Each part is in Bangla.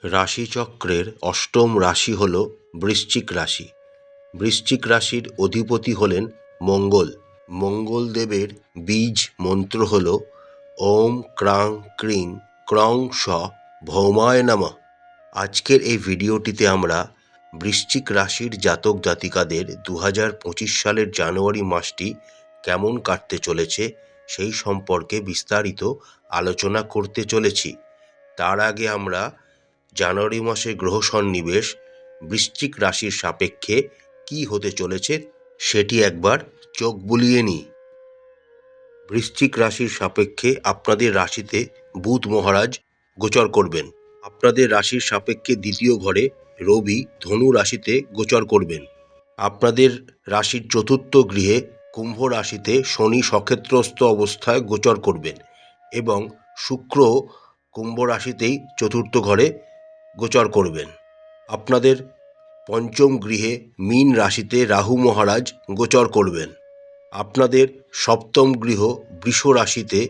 রাশিচক্রের অষ্টম রাশি হল বৃশ্চিক রাশি। বৃশ্চিক রাশির অধিপতি হলেন মঙ্গল। মঙ্গলদেবের বীজ মন্ত্র হল ওম ক্রাং ক্রিং ক্রং স ভৌমায় নমঃ। আজকের এই ভিডিওটিতে আমরা বৃশ্চিক রাশির জাতক জাতিকাদের 2025 সালের জানুয়ারি মাসটি কেমন কাটতে চলেছে সেই সম্পর্কে বিস্তারিত আলোচনা করতে চলেছি। তার আগে আমরা জানুয়ারি মাসে গ্রহ সন্নিবেশ বৃশ্চিক রাশির সাপেক্ষে কি হতে চলেছে সেটি একবার চোখ বুলিয়ে নিই। বৃশ্চিক রাশির সাপেক্ষে আপনাদের রাশিতে বুধ মহারাজ গোচর করবেন। আপনাদের রাশির সাপেক্ষে দ্বিতীয় ঘরে রবি ধনু রাশিতে গোচর করবেন। আপনাদের রাশির চতুর্থ গৃহে কুম্ভ রাশিতে শনি সক্ষেত্রস্থ অবস্থায় গোচর করবেন এবং শুক্র কুম্ভ রাশিতেই চতুর্থ ঘরে গোচর করবেন। আপনাদের পঞ্চম গৃহে মীন রাশিতে রাহু মহারাজ গোচর করবেন। আপনাদের সপ্তম গৃহ বৃষ রাশিতে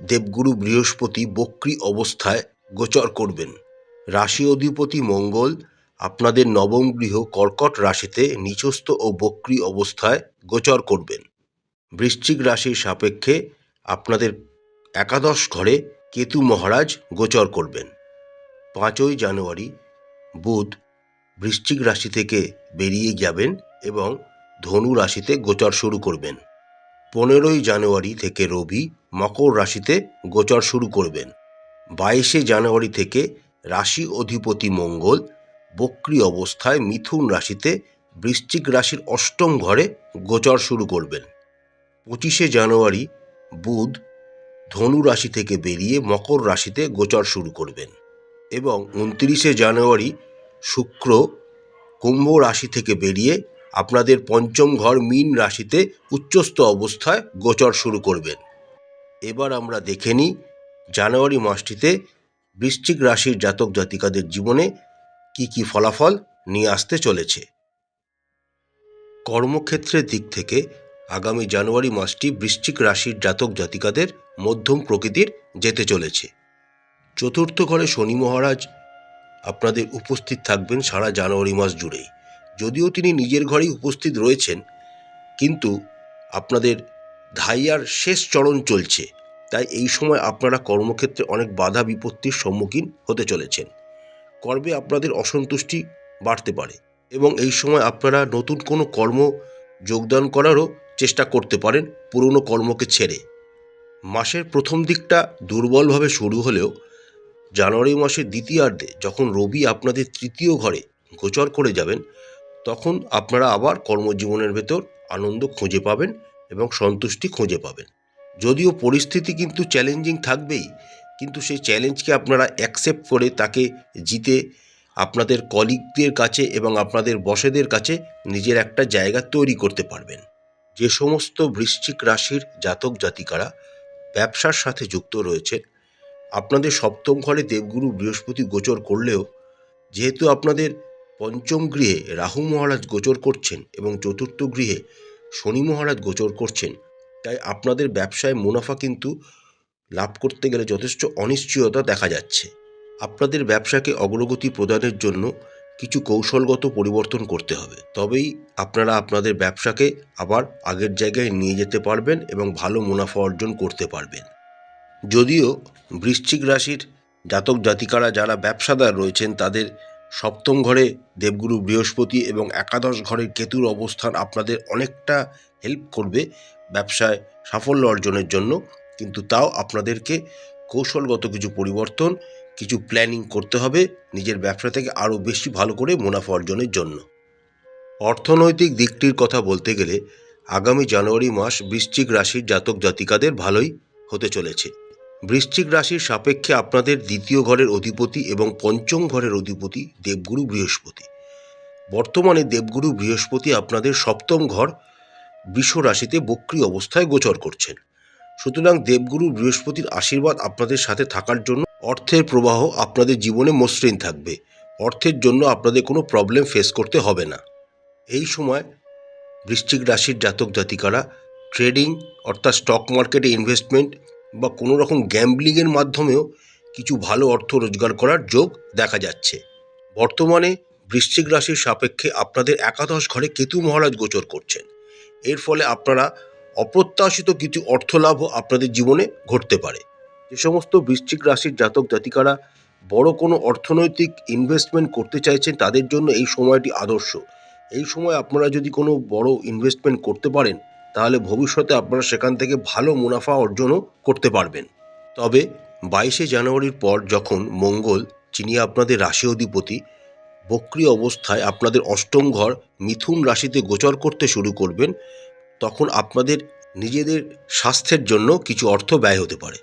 দেবগুরু বৃহস্পতি বক্রী অবস্থায় গোচর করবেন। রাশি অধিপতি মঙ্গল আপনাদের নবম গৃহ কর্কট রাশিতে নিচস্থ ও বক্রী অবস্থায় গোচর করবেন। বৃশ্চিক রাশির সাপেক্ষে আপনাদের একাদশ ঘরে কেতু মহারাজ গোচর করবেন। 5ই জানুয়ারি বুধ বৃশ্চিক রাশি থেকে বেরিয়ে যাবেন এবং ধনু রাশিতে গোচর শুরু করবেন। 15ই জানুয়ারি থেকে রবি মকর রাশিতে গোচর শুরু করবেন। 22শে জানুয়ারি থেকে রাশি অধিপতি মঙ্গল বক্রী অবস্থায় মিথুন রাশিতে বৃশ্চিক রাশির অষ্টম ঘরে গোচর শুরু করবেন। 25শে জানুয়ারি বুধ ধনু রাশি থেকে বেরিয়ে মকর রাশিতে গোচর শুরু করবেন এবং 29শে জানুয়ারি শুক্র কুম্ভ রাশি থেকে বেরিয়ে আপনাদের পঞ্চম ঘর মীন রাশিতে উচ্চস্থ অবস্থায় গোচর শুরু করবেন। এবার আমরা দেখে নিই জানুয়ারি মাসটিতে বৃশ্চিক রাশির জাতক জাতিকাদের জীবনে কি কি ফলাফল নিয়ে আসতে চলেছে। কর্মক্ষেত্রের দিক থেকে আগামী জানুয়ারি মাসটি বৃশ্চিক রাশির জাতক জাতিকাদের মধ্যম প্রকৃতির যেতে চলেছে। চতুর্থ ঘরে শনি মহারাজ আপনাদের উপস্থিত থাকবেন সারা জানুয়ারি মাস জুড়েই। যদিও তিনি নিজের ঘরেই উপস্থিত রয়েছেন, কিন্তু আপনাদের ধাইয়ার শেষ চরণ চলছে, তাই এই সময় আপনারা কর্মক্ষেত্রে অনেক বাধা বিপত্তির সম্মুখীন হতে চলেছেন। কর্মে আপনাদের অসন্তুষ্টি বাড়তে পারে এবং এই সময় আপনারা নতুন কোনো কর্ম যোগদান করারও চেষ্টা করতে পারেন পুরনো কর্মকে ছেড়ে। মাসের প্রথম দিকটা দুর্বলভাবে শুরু হলেও জানুয়ারি মাসের দ্বিতীয়ার্ধে যখন রবি আপনাদের তৃতীয় ঘরে গোচর করে যাবেন, তখন আপনারা আবার কর্মজীবনের ভেতর আনন্দ খুঁজে পাবেন এবং সন্তুষ্টি খুঁজে পাবেন। যদিও পরিস্থিতি কিন্তু চ্যালেঞ্জিং থাকবেই, কিন্তু সেই চ্যালেঞ্জকে আপনারা অ্যাকসেপ্ট করে তাকে জিতে আপনাদের কলিগদের কাছে এবং আপনাদের বসেদের কাছে নিজের একটা জায়গা তৈরি করতে পারবেন। যে সমস্ত বৃশ্চিক রাশির জাতক জাতিকারা ব্যবসার সাথে যুক্ত রয়েছে, আপনাদের সপ্তম ঘরে দেবগুরু বৃহস্পতি গোচর করলেও যেহেতু আপনাদের পঞ্চম গৃহে রাহু মহারাজ গোচর করছেন এবং চতুর্থ গৃহে শনি মহারাজ গোচর করছেন, তাই আপনাদের ব্যবসায় মুনাফা কিন্তু লাভ করতে গেলে যথেষ্ট অনিশ্চয়তা দেখা যাচ্ছে। আপনাদের ব্যবসাকে অগ্রগতি প্রদানের জন্য কিছু কৌশলগত পরিবর্তন করতে হবে, তবেই আপনারা আপনাদের ব্যবসাকে আবার আগের জায়গায় নিয়ে যেতে পারবেন এবং ভালো মুনাফা অর্জন করতে পারবেন। যদিও বৃশ্চিক রাশির জাতক জাতিকারা যারা ব্যবসাদার রয়েছেন, তাদের সপ্তম ঘরে দেবগুরু বৃহস্পতি এবং একাদশ ঘরের কেতুর অবস্থান আপনাদের অনেকটা হেল্প করবে ব্যবসায় সাফল্য অর্জনের জন্য, কিন্তু তাও আপনাদেরকে কৌশলগত কিছু পরিবর্তন, কিছু প্ল্যানিং করতে হবে নিজের ব্যবসা থেকে আরও বেশি ভালো করে মুনাফা অর্জনের জন্য। অর্থনৈতিক দিকটির কথা বলতে গেলে আগামী জানুয়ারি মাস বৃশ্চিক রাশির জাতক জাতিকাদের ভালোই হতে চলেছে। বৃশ্চিক রাশির সাপেক্ষে আপনাদের দ্বিতীয় ঘরের অধিপতি এবং পঞ্চম ঘরের অধিপতি দেবগুরু বৃহস্পতি। বর্তমানে দেবগুরু বৃহস্পতি আপনাদের সপ্তম ঘর বৃষ রাশিতে বক্রী অবস্থায় গোচর করছেন। সুতরাং দেবগুরু বৃহস্পতির আশীর্বাদ আপনাদের সাথে থাকার জন্য অর্থের প্রবাহ আপনাদের জীবনে মসৃণ থাকবে। অর্থের জন্য আপনাদের কোনো প্রবলেম ফেস করতে হবে না। এই সময় বৃশ্চিক রাশির জাতক জাতিকারা ট্রেডিং অর্থাৎ স্টক মার্কেটে ইনভেস্টমেন্ট বা কোনো রকম গ্যাম্বলিংয়ের মাধ্যমেও কিছু ভালো অর্থ রোজগার করার যোগ দেখা যাচ্ছে। বর্তমানে বৃশ্চিক রাশির সাপেক্ষে আপনাদের একাদশ ঘরে কেতু মহারাজ গোচর করছেন। এর ফলে আপনারা অপ্রত্যাশিত কিছু অর্থ লাভও আপনাদের জীবনে ঘটতে পারে। যে সমস্ত বৃশ্চিক রাশির জাতক জাতিকারা বড় কোনো অর্থনৈতিক ইনভেস্টমেন্ট করতে চাইছেন তাদের জন্য এই সময়টি আদর্শ। এই সময় আপনারা যদি কোনো বড় ইনভেস্টমেন্ট করতে পারেন তাহলে ভবিষ্যতে আপনারা সেখান থেকে ভালো মুনাফা অর্জনও করতে পারবেন। তবে 22শে জানুয়ারির পর যখন মঙ্গল, যিনি আপনাদের রাশি অধিপতি, বক্রী অবস্থায় আপনাদের অষ্টম ঘর মিথুন রাশিতে গোচর করতে শুরু করবেন, তখন আপনাদের নিজেদের স্বাস্থ্যের জন্য কিছু অর্থ ব্যয় হতে পারে।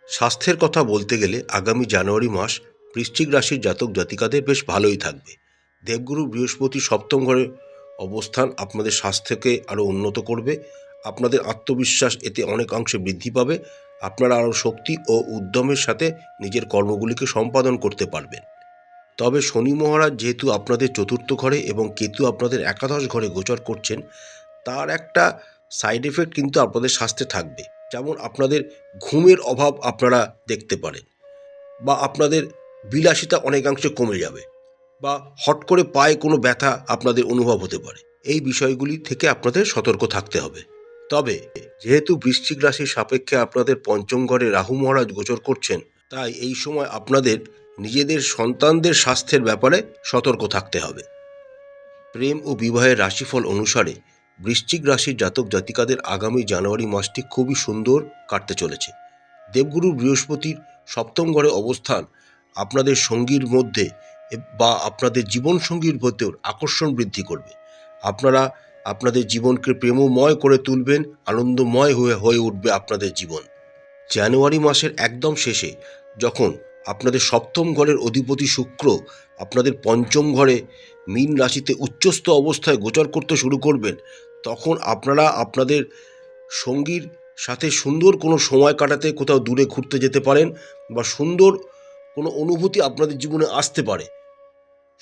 স্বাস্থ্যের কথা বলতে গেলে আগামী জানুয়ারি মাস বৃশ্চিক রাশির জাতক জাতিকাদের বেশ ভালোই থাকবে। দেবগুরু বৃহস্পতি সপ্তম ঘরে অবস্থান আপনাদের স্বাস্থ্যকে আরও উন্নত করবে। আপনাদের আত্মবিশ্বাস এতে অনেকাংশে বৃদ্ধি পাবে। আপনারা আরও শক্তি ও উদ্যমের সাথে নিজের কর্মগুলিকে সম্পাদন করতে পারবেন। তবে শনি মহারাজ যেহেতু আপনাদের চতুর্থ ঘরে এবং কেতু আপনাদের একাদশ ঘরে গোচর করছেন, তার একটা সাইড এফেক্ট কিন্তু আপনাদের স্বাস্থ্যে থাকবে। যেমন আপনাদের ঘুমের অভাব আপনারা দেখতে পারেন, বা আপনাদের বিলাসিতা অনেকাংশে কমে যাবে, বা হট করে পায়ে কোনো ব্যথা আপনাদের অনুভব হতে পারে। এই বিষয়গুলি থেকে আপনাদের সতর্ক থাকতে হবে। তবে যেহেতু বৃশ্চিক রাশির সাপেক্ষে আপনাদের পঞ্চম ঘরে রাহু মহারাজ গোচর করছেন, তাই এই সময় আপনাদের নিজেদের সন্তানদের স্বাস্থ্যের ব্যাপারে সতর্ক থাকতে হবে। প্রেম ও বিবাহের রাশিফল অনুসারে বৃশ্চিক রাশির জাতক জাতিকাদের আগামী জানুয়ারি মাসটি খুবই সুন্দর কাটতে চলেছে। দেবগুরু বৃহস্পতির সপ্তম ঘরে অবস্থান আপনাদের সঙ্গীর মধ্যে বা আপনাদের জীবনসঙ্গীর মধ্যেও আকর্ষণ বৃদ্ধি করবে। আপনারা আপনাদের জীবনকে প্রেমময় করে তুলবেন, আনন্দময় হয়ে উঠবে আপনাদের জীবন। জানুয়ারি মাসের একদম শেষে যখন আপনাদের সপ্তম ঘরের অধিপতি শুক্র আপনাদের পঞ্চম ঘরে মীন রাশিতে উচ্চস্থ অবস্থায় গোচর করতে শুরু করবেন, তখন আপনারা আপনাদের সঙ্গীর সাথে সুন্দর কোনো সময় কাটাতে কোথাও দূরে ঘুরতে যেতে পারেন, বা সুন্দর কোনো অনুভূতি আপনাদের জীবনে আসতে পারে।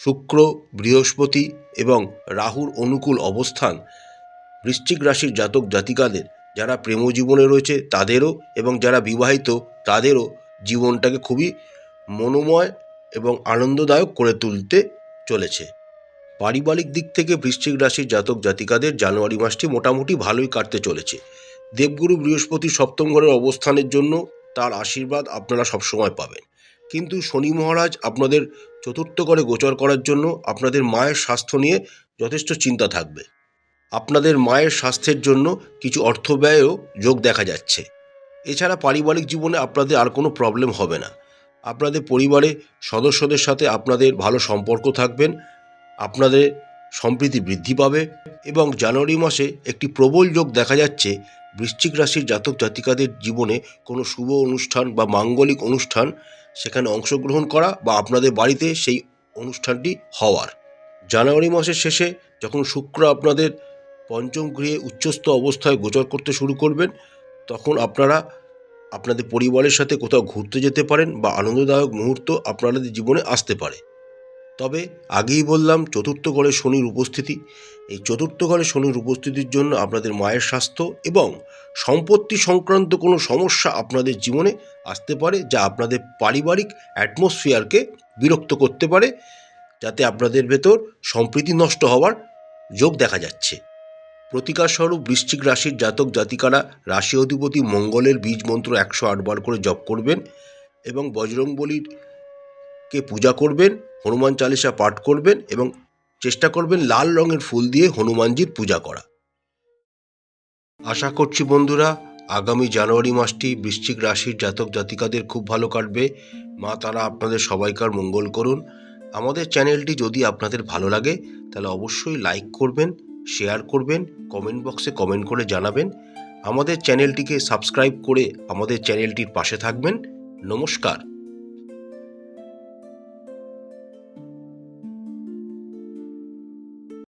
শুক্র, বৃহস্পতি এবং রাহুর অনুকূল অবস্থান বৃশ্চিক রাশির জাতক জাতিকাদের, যারা প্রেম জীবনে রয়েছে তাদেরও এবং যারা বিবাহিত তাদেরও জীবনটাকে খুবই মনোময় এবং আনন্দদায়ক করে তুলতে চলেছে। পারিবারিক দিক থেকে বৃশ্চিক রাশির জাতক জাতিকাদের জানুয়ারি মাসটি মোটামুটি ভালোই কাটতে চলেছে। দেবগুরু বৃহস্পতি সপ্তম ঘরের অবস্থানের জন্য তার আশীর্বাদ আপনারা সবসময় পাবেন। কিন্তু শনি মহারাজ আপনাদের চতুর্থ ঘরে গোচর করার জন্য আপনাদের মায়ের স্বাস্থ্য নিয়ে যথেষ্ট চিন্তা থাকবে। আপনাদের মায়ের স্বাস্থ্যের জন্য কিছু অর্থ ব্যয়ও যোগ দেখা যাচ্ছে। এছাড়া পারিবারিক জীবনে আপনাদের আর কোনো প্রবলেম হবে না। আপনাদের পরিবারে সদস্যদের সাথে আপনাদের ভালো সম্পর্ক থাকবেন, আপনাদের সম্প্রীতি বৃদ্ধি পাবে এবং জানুয়ারি মাসে একটি প্রবল যোগ দেখা যাচ্ছে বৃশ্চিক রাশির জাতক জাতিকাদের জীবনে কোনো শুভ অনুষ্ঠান বা মাঙ্গলিক অনুষ্ঠান সেখানে অংশগ্রহণ করা বা আপনাদের বাড়িতে সেই অনুষ্ঠানটি হওয়ার। জানুয়ারি মাসের শেষে যখন শুক্র আপনাদের পঞ্চম গৃহে উচ্চস্থ অবস্থায় গোচর করতে শুরু করবেন, তখন আপনারা আপনাদের পরিবারের সাথে কোথাও ঘুরতে যেতে পারেন বা আনন্দদায়ক মুহূর্ত আপনাদের জীবনে আসতে পারে। তবে আগেই বললাম চতুর্থ ঘরে শনির উপস্থিতি। এই চতুর্থ ঘরে শনির উপস্থিতির জন্য আপনাদের মায়ের স্বাস্থ্য এবং সম্পত্তি সংক্রান্ত কোনো সমস্যা আপনাদের জীবনে আসতে পারে, যা আপনাদের পারিবারিক অ্যাটমসফিয়ারকে বিরক্ত করতে পারে, যাতে আপনাদের ভেতর সম্প্রীতি নষ্ট হওয়ার যোগ দেখা যাচ্ছে। প্রতিকারস্বরূপ বৃশ্চিক রাশির জাতক জাতিকারা রাশি অধিপতি মঙ্গলের বীজ মন্ত্র 108 বার করে জপ করবেন এবং বজরংবলীর কে পূজা করবেন, হনুমান চালিসা পাঠ করবেন এবং চেষ্টা করবেন লাল রঙের ফুল দিয়ে হনুমানজির পূজা করা। আশা করছি বন্ধুরা আগামী জানুয়ারি মাসটি বৃশ্চিক রাশির জাতক জাতিকাদের খুব ভালো কাটবে। মা তারা আপনাদের সবাইকার মঙ্গল করুন। আমাদের চ্যানেলটি যদি আপনাদের ভালো লাগে তাহলে অবশ্যই লাইক করবেন, শেয়ার করবেন, কমেন্ট বক্সে কমেন্ট করে জানাবেন। আমাদের চ্যানেলটিকে সাবস্ক্রাইব করে আমাদের চ্যানেলটির পাশে থাকবেন। নমস্কার।